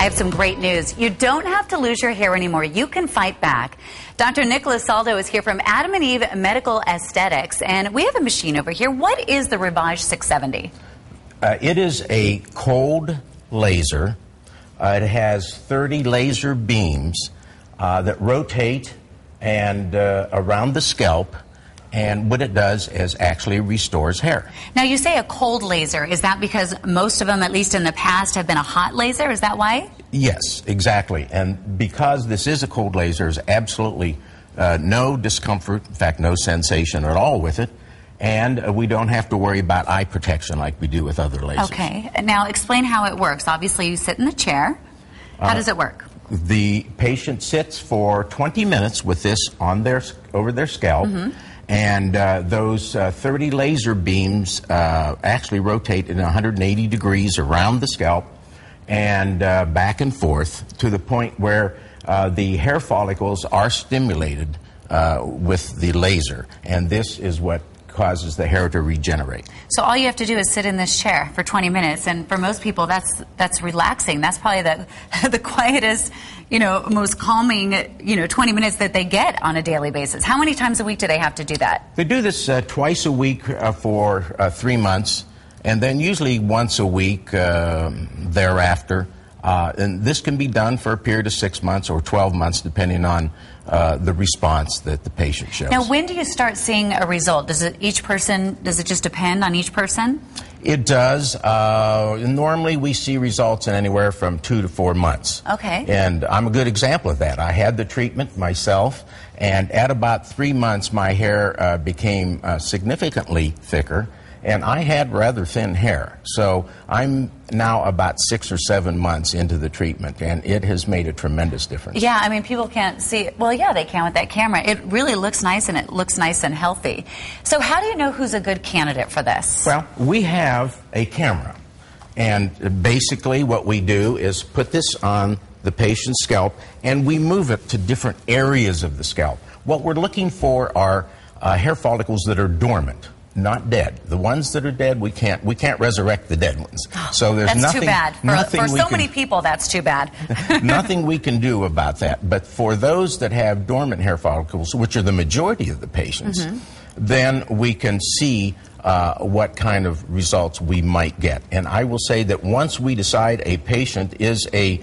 I have some great news. You don't have to lose your hair anymore. You can fight back. Dr. Nicholas Saldo is here from Adam&Eve Medical Aesthetics, and we have a machine over here. What is the Ravage 670? It is a cold laser. It has 30 laser beams that rotate and around the scalp, and what it does is actually restores hair. Now, you say a cold laser. Is that because most of them, at least in the past, have been a hot laser? Is that why? Yes, exactly. And because this is a cold laser, there's absolutely no discomfort, in fact, no sensation at all with it. And we don't have to worry about eye protection like we do with other lasers. Okay. Now, explain how it works. Obviously, you sit in the chair. How does it work? The patient sits for 20 minutes with this on over their scalp. And those 30 laser beams actually rotate in 180 degrees around the scalp and back and forth to the point where the hair follicles are stimulated with the laser. And this is what causes the hair to regenerate. So all you have to do is sit in this chair for 20 minutes, and for most people that's relaxing. That's probably the quietest, most calming, 20 minutes that they get on a daily basis. How many times a week do they have to do that? They do this twice a week for 3 months, and then usually once a week thereafter. And this can be done for a period of 6 months or 12 months, depending on the response that the patient shows. Now, when do you start seeing a result? Does it just depend on each person? It does. Normally, we see results in anywhere from 2 to 4 months. Okay. And I'm a good example of that. I had the treatment myself, and at about 3 months, my hair became significantly thicker. And I had rather thin hair. So I'm now about 6 or 7 months into the treatment, and it has made a tremendous difference. Yeah, I mean, people can't see it. Well, yeah, they can with that camera. It really looks nice, and it looks nice and healthy. So how do you know who's a good candidate for this? Well, we have a camera. And basically what we do is put this on the patient's scalp, and we move it to different areas of the scalp. What we're looking for are hair follicles that are dormant. Not dead. The ones that are dead, we can't resurrect the dead ones. So there's that's nothing. Too bad. For so many people, that's too bad. Nothing we can do about that. But for those that have dormant hair follicles, which are the majority of the patients, then we can see what kind of results we might get. And I will say that once we decide a patient is a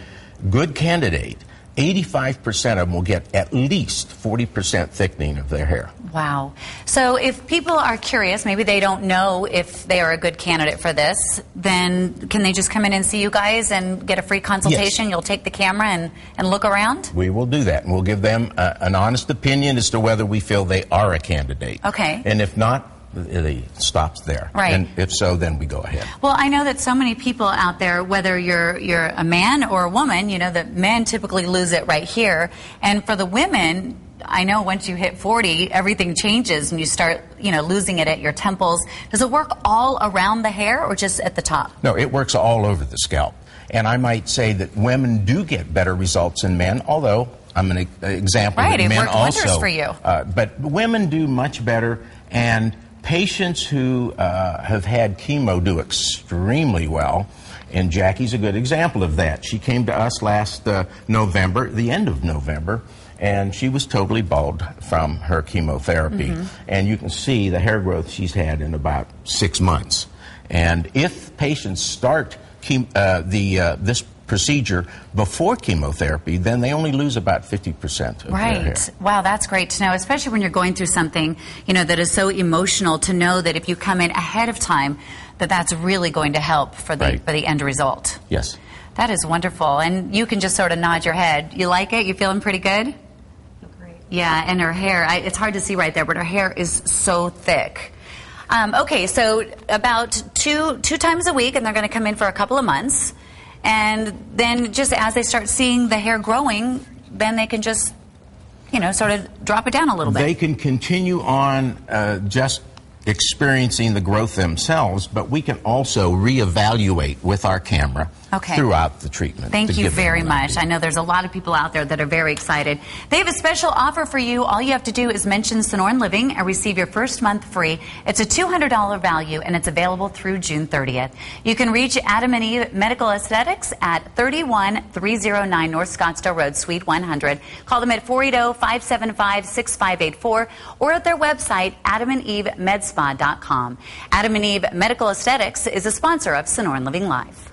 good candidate, 85% of them will get at least 40% thickening of their hair. Wow. So if people are curious, maybe they don't know if they are a good candidate for this, then can they just come in and see you guys and get a free consultation? Yes. You'll take the camera and look around? We will do that, and we'll give them an honest opinion as to whether we feel they are a candidate. Okay. And if not, it stops there. Right. And if so, then we go ahead. Well, I know that so many people out there, whether you're a man or a woman, that men typically lose it right here. And for the women, I know once you hit 40, everything changes and you start, losing it at your temples. Does it work all around the hair or just at the top? No, it works all over the scalp. And I might say that women do get better results than men, although I'm an example that men also. Right, it worked wonders for you. But women do much better, and patients who have had chemo do extremely well, and Jackie's a good example of that. She came to us last November, the end of November, and she was totally bald from her chemotherapy. And you can see the hair growth she's had in about 6 months. And if patients start this procedure before chemotherapy, then they only lose about 50% of their hair. Wow, that's great to know, especially when you're going through something, that is so emotional, to know that if you come in ahead of time, that's really going to help for the end result. Yes. That is wonderful. And you can just sort of nod your head. You like it? You feeling pretty good? Great. Yeah, and her hair, it's hard to see right there, but her hair is so thick. Okay, so about two times a week, and they're going to come in for a couple of months. And then just as they start seeing the hair growing, then they can just, sort of drop it down a little bit. They can continue on just experiencing the growth themselves, but we can also reevaluate with our camera throughout the treatment. Thank you very much. I know there's a lot of people out there that are very excited. They have a special offer for you. All you have to do is mention Sonoran Living and receive your first month free. It's a $200 value, and it's available through June 30th. You can reach Adam&Eve Medical Aesthetics at 31309 North Scottsdale Road, Suite 100. Call them at 480-575-6584 or at their website, adamandevemedSpa.com. Adam&Eve Medical Aesthetics is a sponsor of Sonoran Living Live.